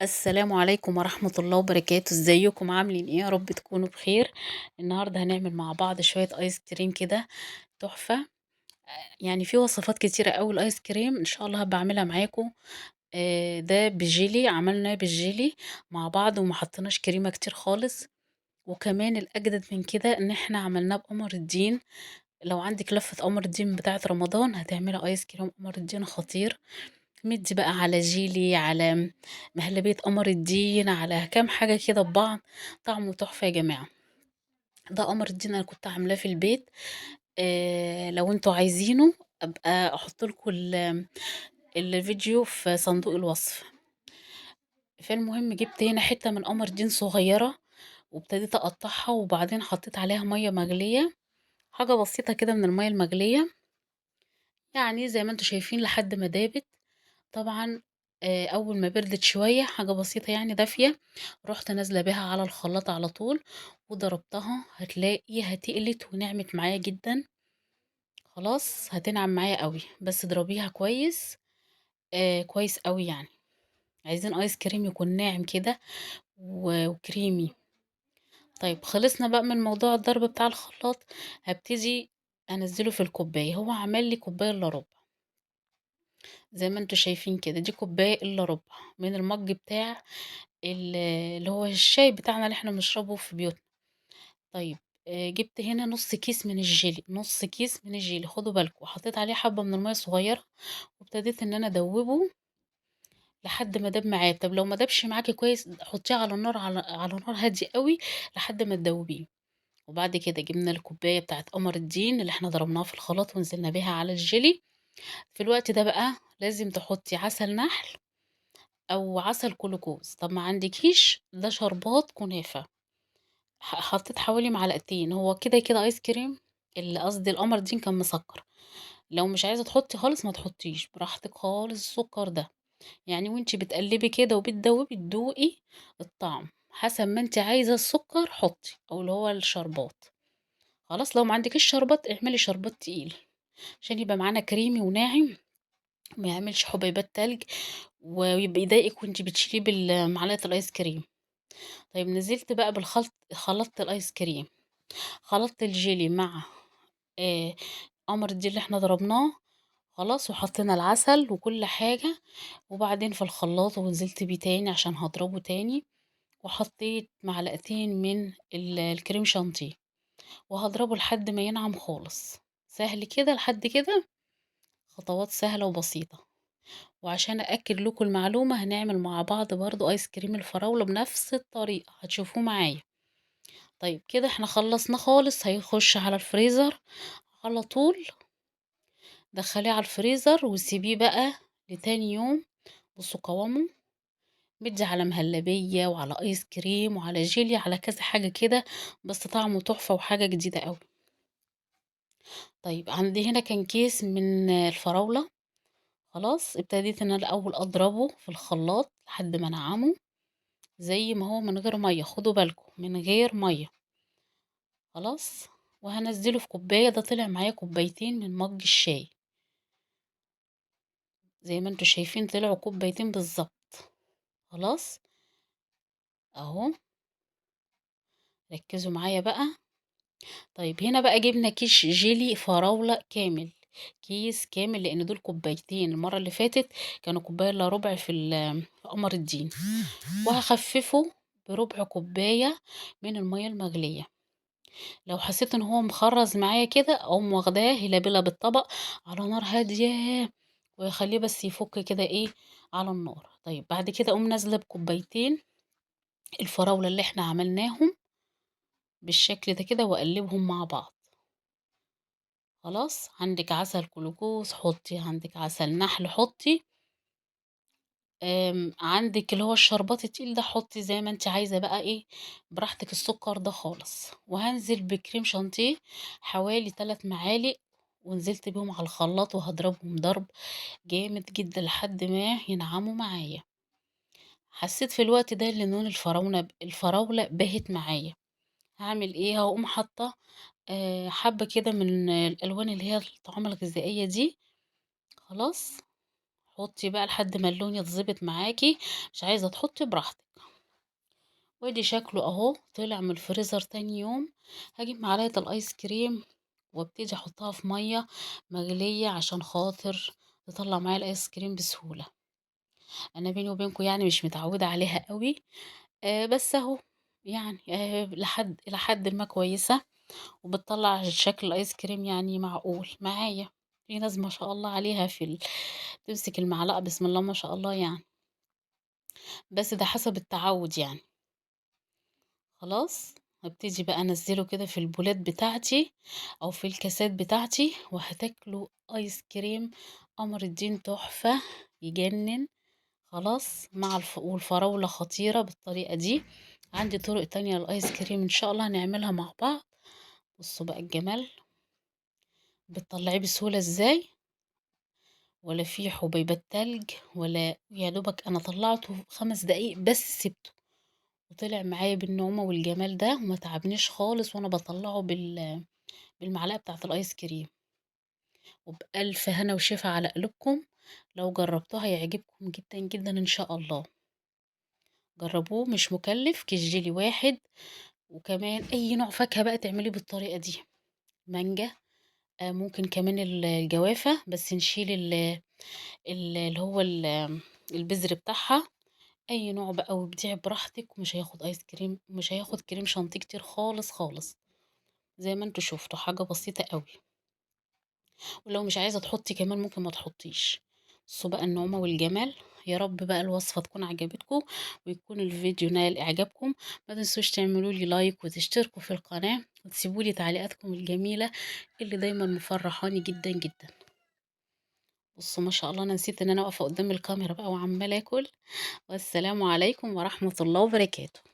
السلام عليكم ورحمة الله وبركاته، ازيكم عاملين ايه؟ يا رب تكونوا بخير. النهاردة هنعمل مع بعض شوية ايس كريم كده تحفة. يعني في وصفات كتيرة اوي الايس كريم ان شاء الله هبقى اعملها معاكم. ده بالجيلي، عملناه بالجيلي مع بعض وما حطيناش كريمة كتير خالص. وكمان الاجدد من كده ان احنا عملناه بقمر الدين. لو عندك لفة قمر الدين بتاعة رمضان هتعملي ايس كريم قمر الدين خطير. مدي بقى على جيلي، على مهلبية قمر الدين، على كام حاجة كده ببعض. طعمه تحفة يا جماعة. ده قمر الدين انا كنت عاملاه في البيت. لو انتوا عايزينه ابقى احط لكم الفيديو في صندوق الوصف. فالمهم جبت هنا حتة من قمر الدين صغيرة وابتديت اقطعها وبعدين حطيت عليها مية مغلية. حاجة بسيطة كده من المية المغلية، يعني زي ما انتوا شايفين لحد ما دابت. طبعًا أول ما بردت شوية حاجة بسيطة يعني دافية، رُحت نازلة بيها على الخلاط على طول وضربتها، هتلاقي هتقلت ونعمت معايا جدًا. خلاص هتنعم معايا أوي، بس اضربيها كويس، كويس أوي يعني. عايزين آيس كريم يكون ناعم كده وكريمي. طيب خلصنا بقى من موضوع الضرب بتاع الخلاط، هابتدي أنزّله في الكوباية. هو عمل لي كوباية إلا ربع، زي ما أنتم شايفين كده، دي كوباية إلا ربع من المَج بتاع اللي هو الشاي بتاعنا اللي إحنا بنشربه في بيوتنا. طيب جِبت هنا نُص كيس من الجيلي، نُص كيس من الجيلي خدوا بالكم، وحطيت عليه حبّة من المَيّة الصغيّرة، وابتديت إن أنا أدوّبه لحد ما داب معايا. طب لو ما دابش معاكِ كويس حطيه على النار، على نار هادية أوي لحد ما تدوّبيه. وبعد كده جبنا الكوباية بتاعة قمر الدين اللي إحنا ضربناها في الخلاط ونزلنا بيها على الجيلي. في الوقت ده بقى لازم تحطي عسل نحل أو عسل كلوكوز. طب ما عندكيش، ده شربات كنافة. حطيت حوالي معلقتين، هو كده آيس كريم قصدي القمر دين كان مسكّر. لو مش عايزة تحطّي خالص ما تحطّيش، براحتك خالص السكر ده. يعني وأنتِ بتقلّبي كده وبتدوّبي تدوقي الطعم، حسب ما أنتِ عايزة السكر حطّي أو اللي هو الشربات. خلاص لو ما عندكيش شربات اعملي شربات تقيل، عشان يبقى معانا كريمي وناعم، ما يعملش حبيبات تلج ويبقى يضايقِك وأنتِ بتشيليه معلقة الآيس كريم. طيب نزلت بقى خلطت الآيس كريم، خلطت الجيلي مع آآ قمر الدين اللي إحنا ضربناه. خلاص وحطينا العسل وكل حاجة، وبعدين في الخلاط ونزلت بيه تاني عشان هاضربه تاني، وحطيت معلقتين من الكريم شانتيه، وهاضربه لحد ما ينعم خالص. سهل كده لحد كده، خطوات سهلة وبسيطة. وعشان أأكد لكم المعلومة هنعمل مع بعض برضه آيس كريم الفراولة بنفس الطريقة، هتشوفوه معايا. طيب كده إحنا خلّصناه خالص، هيخش على الفريزر على طول. دخّليه على الفريزر وسيبيه بقى لتاني يوم. بُصّوا قوامه، مدّي على مهلبية وعلى آيس كريم وعلى جيلي على كذا حاجة كده، بس طعمه تحفة وحاجة جديدة أوي. طيب عندي هنا كان كيس من الفراولة. خلاص ابتديت إن أنا الأول أضربه في الخلاط لحد ما أنعّمه زي ما هو من غير مَيّة، خدوا بالكم من غير مَيّة. خلاص، وهانزّله في كوباية، ده طلع معايا كوبايتين من مَج الشاي. زي ما أنتم شايفين طلعوا كوبايتين بالضبط. خلاص، أهو، ركّزوا معايا بقى. طيب هنا بقى جِبنا كيس جيلي فراولة كامل، كيس كامل لإن دول كوبايتين، المرّة اللي فاتت كانوا كوباية إلا ربع في قمر الدين، وهاخفّفه بربع كوباية من المَيّة المغلية. لو حسيت إن هو مخرّز معايا كده أقوم واخداه هلابيلا بالطبق على نار هادية، واخلّيه بس يفُك كده إيه على النار. طيب بعد كده أقوم نازلة بكوبايتين الفراولة اللي إحنا عملناهم بالشكل ده كده وأقلّبهم مع بعض. خلاص، عندِك عسل جلوكوز حُطّي، عندِك عسل نحل حُطّي، عندِك اللي هو الشربات التقيل ده حُطّي زي ما أنتِ عايزة بقى إيه، براحتك السُكّر ده خالص. وهانزل بكريم شانتيه حوالي 3 معالق، ونزلت بيهم على الخلاط وهاضربهم ضرب جامد جدًا لحد ما ينعموا معايا. حسيت في الوقت ده إن لون الفراولة باهت معايا. هاعمل إيه، هاقوم حاطة حبّة كده من الألوان اللي هي الطعام الغذائية دي. خلاص، حطي بقى لحد ما اللون يتظبط معاكِ، مش عايزة تحطي براحتك. وادي شكله أهو طلع من الفريزر تاني يوم. هاجيب معلقة الآيس كريم وابتدي احطها في مَيّة مغلية عشان خاطر تطلّع معايا الآيس كريم بسهولة. أنا بيني وبينكم يعني مش متعودة عليها أوي، بس أهو يعني إلى حدٍ ما كويسة، وبتطلّع شكل الآيس كريم يعني معقول معايا. في ناس ما شاء الله عليها تمسك المعلقة بسم الله ما شاء الله يعني، بس ده حسب التعوّد يعني. خلاص، هابتدي بقى أنزّله كده في البولات بتاعتي أو في الكاسات بتاعتي، وهتاكلوا آيس كريم قمر الدين تحفة يجنن. خلاص، مع والفراولة خطيرة بالطريقة دي. عندي طرق تانية للآيس كريم إن شاء الله هنعملها مع بعض. بصوا بقى الجمال، بتطلعيه بسهولة ازاي، ولا فيه حبيبات تلج ولا يا دوبك. انا طلعته في 5 دقايق بس سبته، وطلع معايا بالنعومة والجمال ده وما تعبنيش خالص وانا بطلعه بالمعلقة بتاعة الايس كريم. وبألف هنا وشفا على قلوبكم، لو جربتوها هيعجبكم جدا جدا ان شاء الله. جربوه، مش مكلف، كيس جيلي واحد. وكمان اي نوع فاكهة بقى تعمليه بالطريقة دي. مانجا، ممكن كمان الجوافة، بس نشيل اللي هو البذر بتاعها. اي نوع بقى وابدعي براحتك، ومش هياخد ايس كريم، مش هياخد كريم شانتيه كتير خالص خالص. زي ما انتوا شفتوا حاجة بسيطة قوي. ولو مش عايزة تحطي كمان ممكن ما تحطيش. بصوا بقى النعومة والجمال. يا رب بقى الوصفة تكون عجبتكم ويكون الفيديو نال اعجابكم. ما تنسوش تعملوا لي لايك وتشتركوا في القناة وتسيبوا لي تعليقاتكم الجميلة اللي دايما مفرحاني جدا جدا. بصوا ما شاء الله، انا نسيت ان انا واقفة قدام الكاميرا بقى وعمالة اكل. والسلام عليكم ورحمة الله وبركاته.